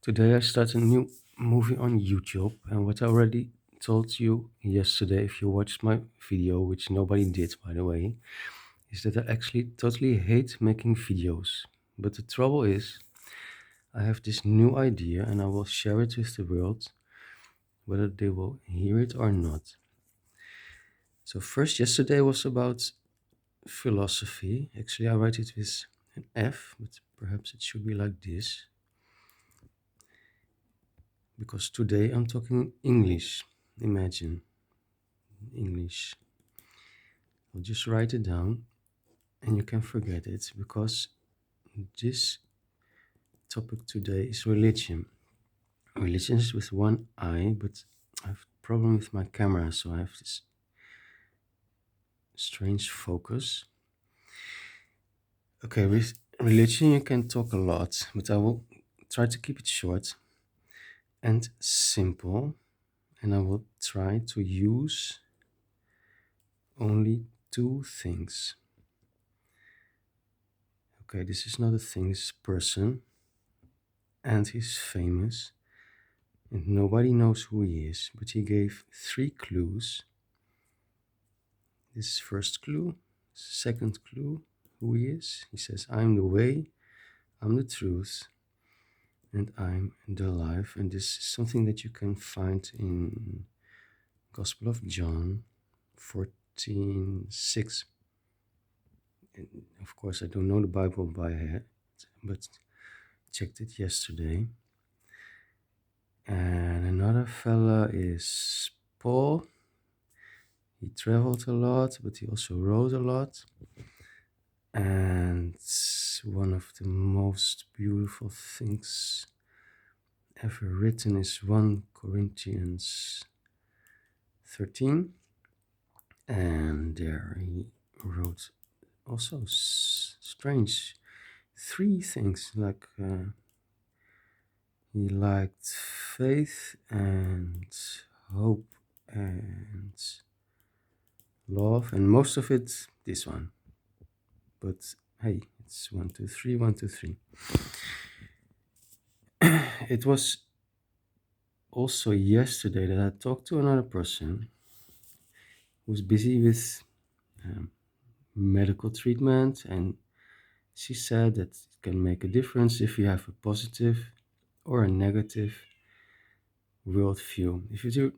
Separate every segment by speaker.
Speaker 1: Today I start a new movie on YouTube, and what I already told you yesterday, if you watched my video, which nobody did by the way, is that I actually totally hate making videos. But the trouble is, I have this new idea and I will share it with the world, whether they will hear it or not. So, first, yesterday was about philosophy. Actually, I write it with an F, but perhaps it should be like this, because today I'm talking English. Imagine English. I'll just write it down and you can forget it because this topic today is religion. Religion is with one eye, but I have a problem with my camera, so I have this strange focus. Okay, with religion you can talk a lot, but I will try to keep it short and simple, and I will try to use only two things. Okay, this is not a thing, this is a person, and he's famous. And nobody knows who he is, but he gave three clues. This first clue, second clue, who he is. He says, I'm the way, I'm the truth, and I'm the life. And this is something that you can find in Gospel of John 14:6. And of course, I don't know the Bible by heart, but checked it yesterday. And another fella is Paul. He traveled a lot, but he also wrote a lot. And one of the most beautiful things ever written is 1 Corinthians 13. And there he wrote also strange three things like he liked faith and hope and love, and most of it this one. But hey, it's 1, 2, 3, 1, 2, 3. It was also yesterday that I talked to another person who's busy with um, medical treatment, and she said that it can make a difference if you have a positive or a negative worldview. If you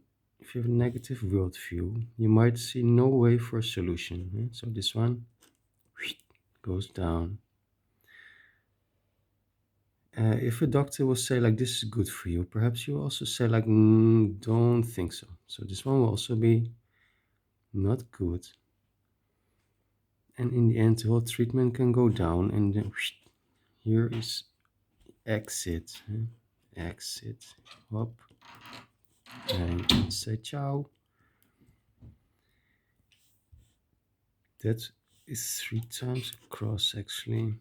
Speaker 1: have a negative worldview, you might see no way for a solution. So this one goes down. If a doctor will say like this is good for you, perhaps you also say like don't think so. So this one will also be not good. And in the end, the whole treatment can go down, and then here is exit. Exit. Hop. And say ciao. That is 3 times across, actually.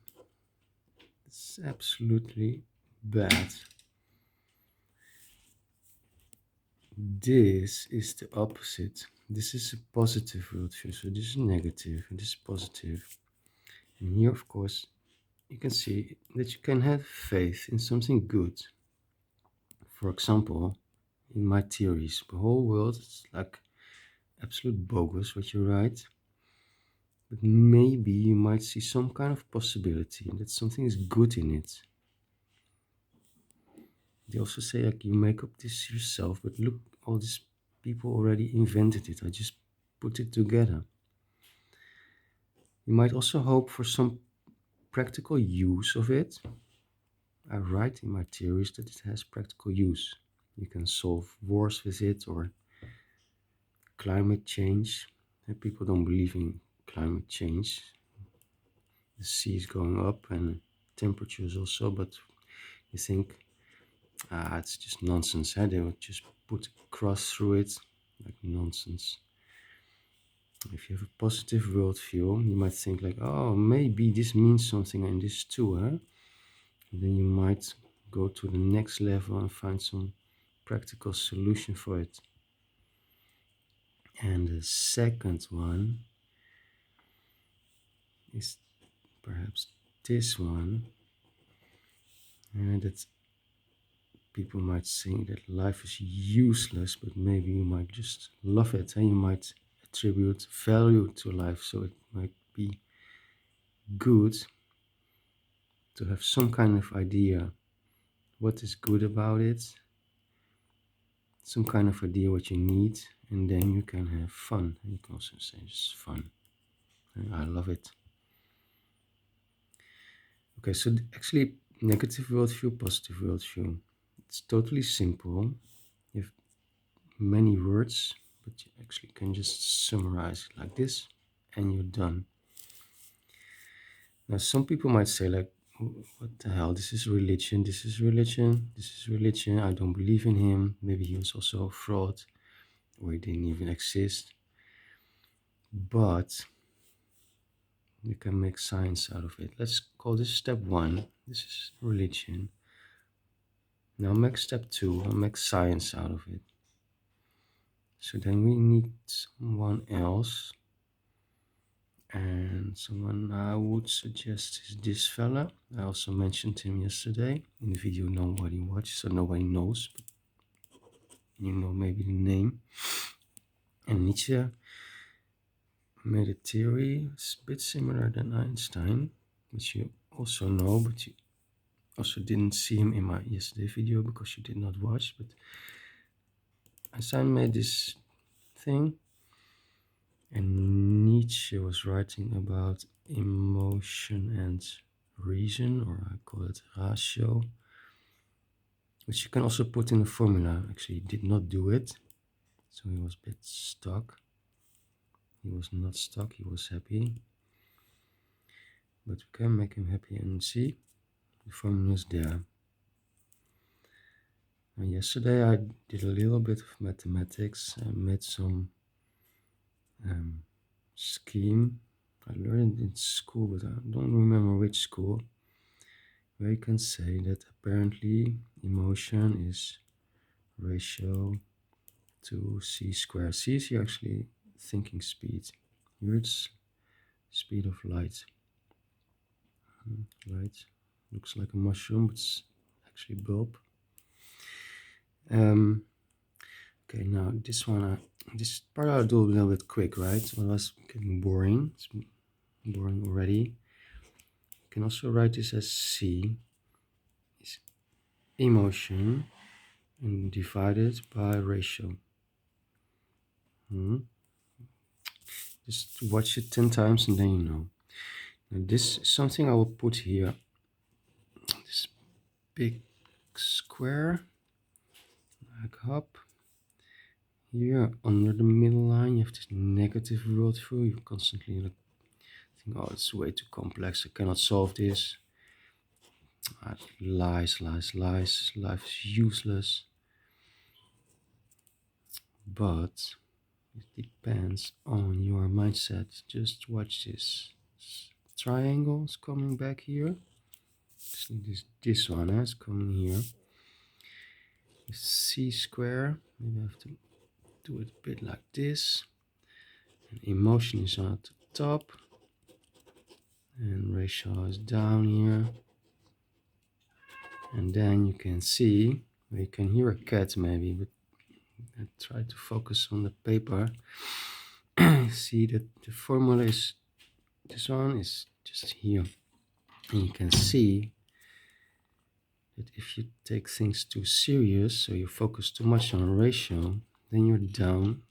Speaker 1: It's absolutely bad. This is the opposite. This is a positive worldview, so this is negative, and this is positive. And here, of course, you can see that you can have faith in something good. For example, in my theories, the whole world is like absolute bogus what you write, but maybe you might see some kind of possibility and that something is good in it. They also say like you make up this yourself, but look, all these people already invented it. I just put it together. You might also hope for some practical use of it. I write in my theories that it has practical use. You can solve wars with it or climate change. And people don't believe in climate change. The sea is going up and temperatures also, but you think it's just nonsense. They would just put a cross through it, like nonsense. If you have a positive worldview, you might think like, oh, maybe this means something and this too, huh? And then you might go to the next level and find some practical solution for it. And the second one is perhaps this one, and that's people might say that life is useless, but maybe you might just love it and you might attribute value to life. So it might be good to have some kind of idea what is good about it, some kind of idea what you need, and then you can have fun. You can also say it's fun. And I love it. Okay, so actually, negative worldview, positive worldview. It's totally simple. You have many words, but you actually can just summarize it like this, and you're done. Now, some people might say, like, what the hell? This is religion. This is religion. This is religion. I don't believe in him. Maybe he was also a fraud, or he didn't even exist. But you can make science out of it. Let's call this step one. This is religion. Now make step two and make science out of it. So then we need someone else. And someone I would suggest is this fella. I also mentioned him yesterday in the video nobody watched, so nobody knows, but you know maybe the name. And Nietzsche made a theory, it's a bit similar than Einstein, which you also know, but you also didn't see him in my yesterday video because you did not watch. But Einstein made this thing, and Nietzsche was writing about emotion and reason, or I call it ratio, which you can also put in a formula. Actually, he did not do it, so he was a bit stuck. He was not stuck, he was happy. But we can make him happy and see the formula is there. And yesterday I did a little bit of mathematics. I made some scheme. I learned it in school, but I don't remember which school, where you can say that apparently emotion is ratio to c squared. C is here actually thinking speed. Here it's speed of light. Light looks like a mushroom, but it's actually bulb. Okay, now this one, this part I'll do a little bit quick, right? Otherwise, it's getting boring. It's boring already. You can also write this as C is emotion and divide it by ratio. Just watch it 10 times and then you know. Now this is something I will put here. This big square, like up. Here under the middle line, you have this negative worldview. You constantly think, oh, it's way too complex. I cannot solve this. Lies, lies, lies. Life is useless. But it depends on your mindset. Just watch this. Triangle is coming back here. See this one is coming here. C square. Maybe I have to do it a bit like this. And emotion is at the top. And ratio is down here. And then you can see, well, you can hear a cat maybe, but I try to focus on the paper. See that the formula is, this one is just here. And you can see that if you take things too serious, so you focus too much on ratio, then you're down.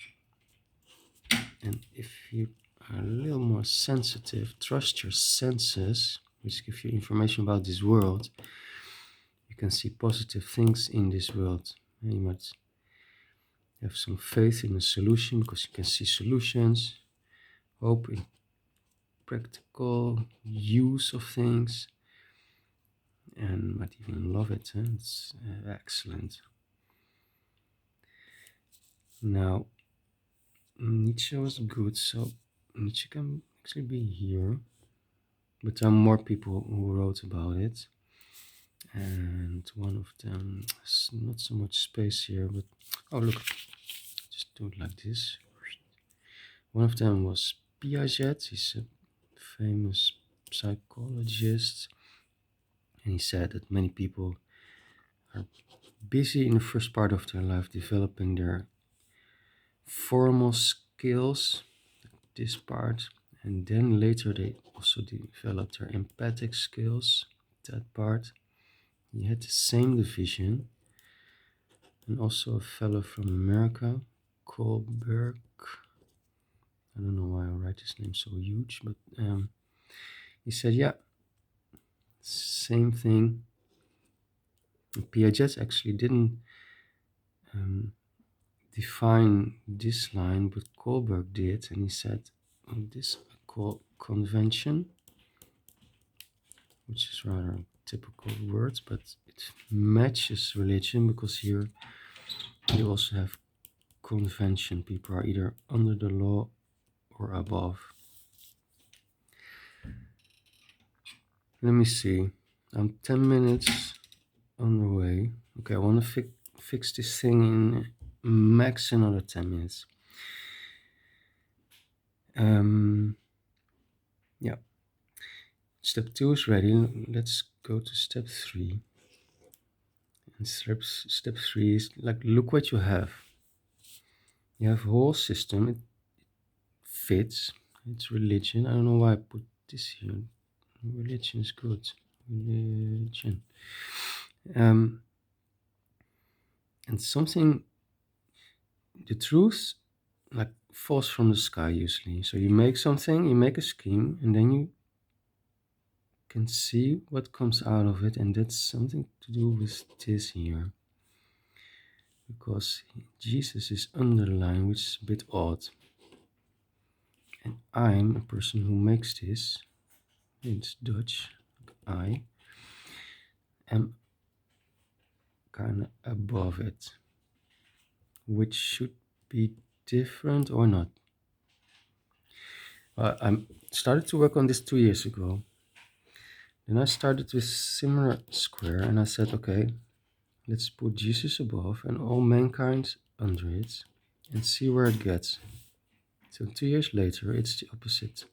Speaker 1: And if you are a little more sensitive, trust your senses, which give you information about this world, you can see positive things in this world. And you might have some faith in a solution because you can see solutions, hope in practical use of things, and might even love it. It's excellent. Now, Nietzsche was good, so Nietzsche can actually be here, but there are more people who wrote about it, and one of them is not so much space here, but oh look, just do it like this. One of them was Piaget. He's a famous psychologist, and he said that many people are busy in the first part of their life developing their formal skills, this part, and then later they also develop their empathic skills, that part. He had the same division, and also a fellow from America, Kohlberg. I don't know why I write his name so huge, but he said, yeah, same thing. Piaget actually didn't um, define this line, but Kohlberg did, and he said, this I call convention, which is rather a typical word, but it matches religion because here you also have convention. People are either under the law or above. Let me see. I'm 10 minutes on the way. Okay, I want to fix this thing in max another 10 minutes. Yeah. Step 2 is ready. Let's go to step 3. And step 3 is like, look what you have. You have a whole system. It fits. It's religion. I don't know why I put this here. Religion is good. Religion. And something, the truth, like falls from the sky usually. So you make something, you make a scheme, and then you can see what comes out of it, and that's something to do with this here. Because Jesus is underlined, which is a bit odd. And I'm a person who makes this. It's Dutch. I am kind of above it, which should be different or not. I started to work on this 2 years ago. Then I started with similar square, and I said, okay, let's put Jesus above and all mankind under it and see where it gets. So 2 years later, it's the opposite.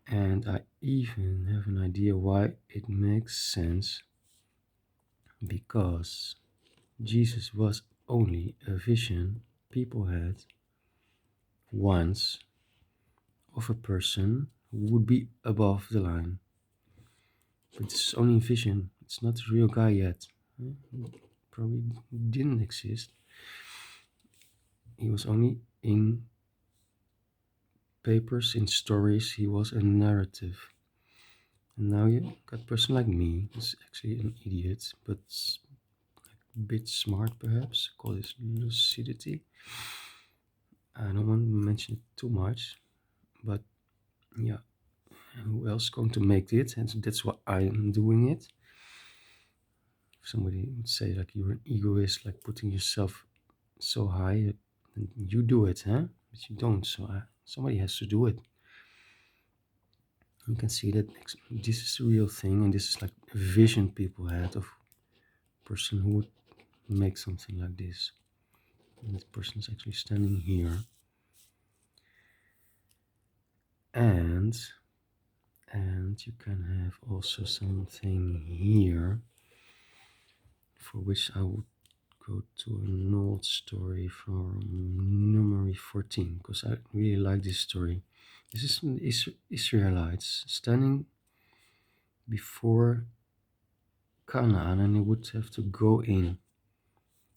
Speaker 1: And I even have an idea why it makes sense. Because Jesus was only a vision people had once of a person who would be above the line. But this is only a vision. It's not a real guy yet. Probably didn't exist. He was only in papers, in stories. He was a narrative. And now you got a person like me, who's actually an idiot, but a bit smart perhaps. Call this lucidity. I don't want to mention it too much, but yeah, who else is going to make it? And that's why I am doing it. If somebody would say like you're an egoist, like putting yourself so high, and you do it, huh? But you don't. So somebody has to do it. You can see that this is the real thing, and this is like a vision people had of a person who would make something like this. And that person is actually standing here. And you can have also something here, for which I would go to an old story from Numeri 14, because I really like this story. This is the Israelites standing before Canaan, and they would have to go in.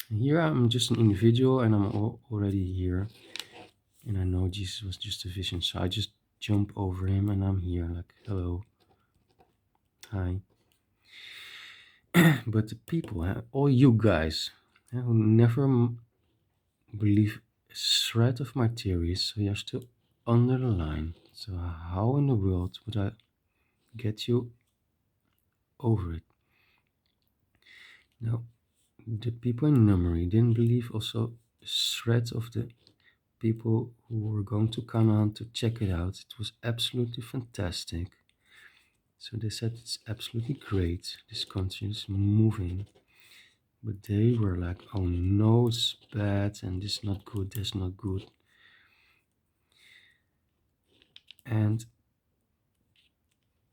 Speaker 1: And here I'm just an individual, and I'm already here, and I know Jesus was just a vision, so I just jump over him, and I'm here, like, hello, hi. But the people, all you guys who never believe a shred of my theories, so you're still under the line. So how in the world would I get you over it? Now, the people in Numeri didn't believe also a shred of the people who were going to Canaan to check it out. It was absolutely fantastic. So they said it's absolutely great. This country is moving. But they were like, oh no, it's bad, and this is not good, that's not good. And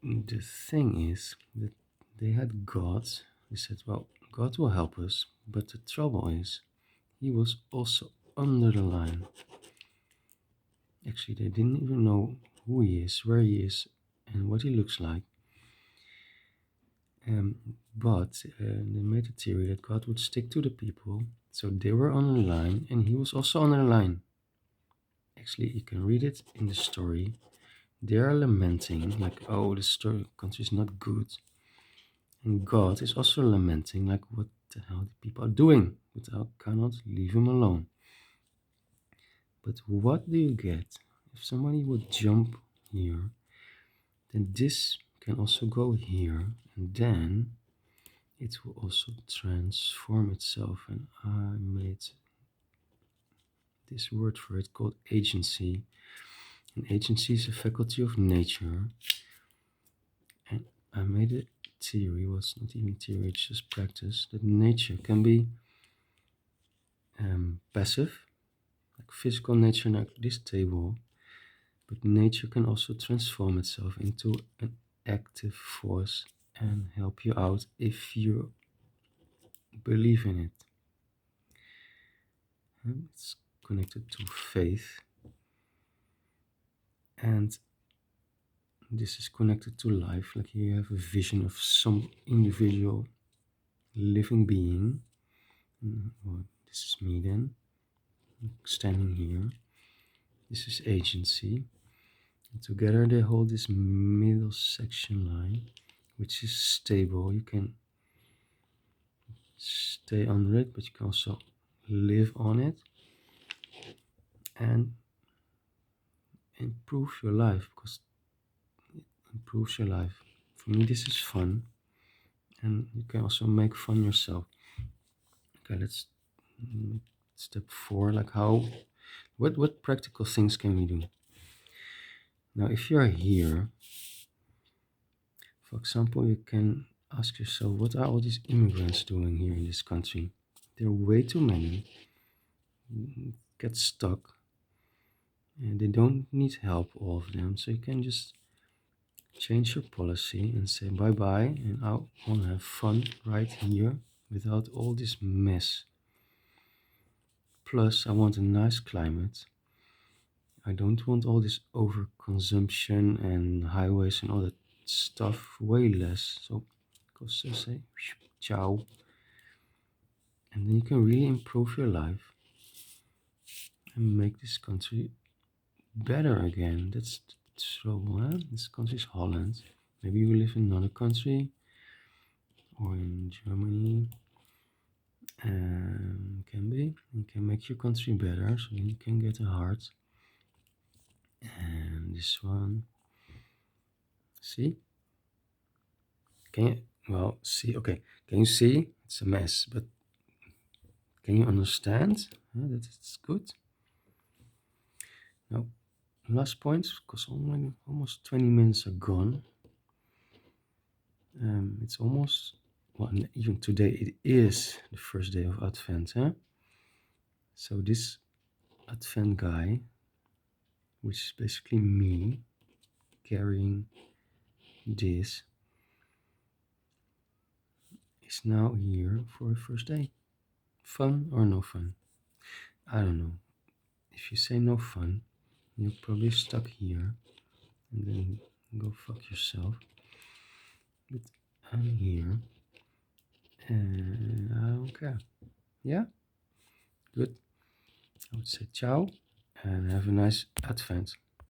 Speaker 1: the thing is that They had God. They said, well, God will help us, but the trouble is, he was also under the line. Actually, they didn't even know who he is, where he is, and what he looks like. But they made a theory that God would stick to the people, so they were on the line, and he was also on the line. Actually, you can read it in the story. They are lamenting, like, oh, the story country is not good. And God is also lamenting, like, what the hell the people are doing, but I cannot leave him alone. But what do you get? If somebody would jump here, then this can also go here, and then it will also transform itself. And I made this word for it called agency. And agency is a faculty of nature. And I made a theory, well, it's not even theory, it's just practice, that nature can be passive, like physical nature, like this table, but nature can also transform itself into an active force and help you out if you believe in it. And it's connected to faith, and this is connected to life. Like you have a vision of some individual living being. Well, this is me then, standing here. This is agency. And together they hold this middle section line, which is stable. You can stay under it, but you can also live on it and improve your life, because it improves your life. For me, this is fun, and you can also make fun yourself. Okay, let's step 4. Like what practical things can we do? Now, if you are here, for example, you can ask yourself, what are all these immigrants doing here in this country? There are way too many. Get stuck, and they don't need help, all of them. So you can just change your policy and say bye bye, and I want to have fun right here without all this mess. Plus, I want a nice climate. I don't want all this overconsumption and highways and all that stuff. Way less. So, just say ciao, and then you can really improve your life and make this country better again. That's the trouble, huh? This country is Holland. Maybe you live in another country or in Germany. Can be. You can make your country better, so you can get a heart. And this one. See? Can you? Well, see. Okay. Can you see? It's a mess, but can you understand that it's good? Now, last point, because almost 20 minutes are gone. It's almost, well, even today it is the first day of Advent, huh? So this Advent guy, which is basically me carrying this, is now here for the first day. Fun or no fun? I don't know. If you say no fun, you're probably stuck here and then go fuck yourself. But I'm here and I don't care. Yeah? Good. I would say ciao and have a nice Advent.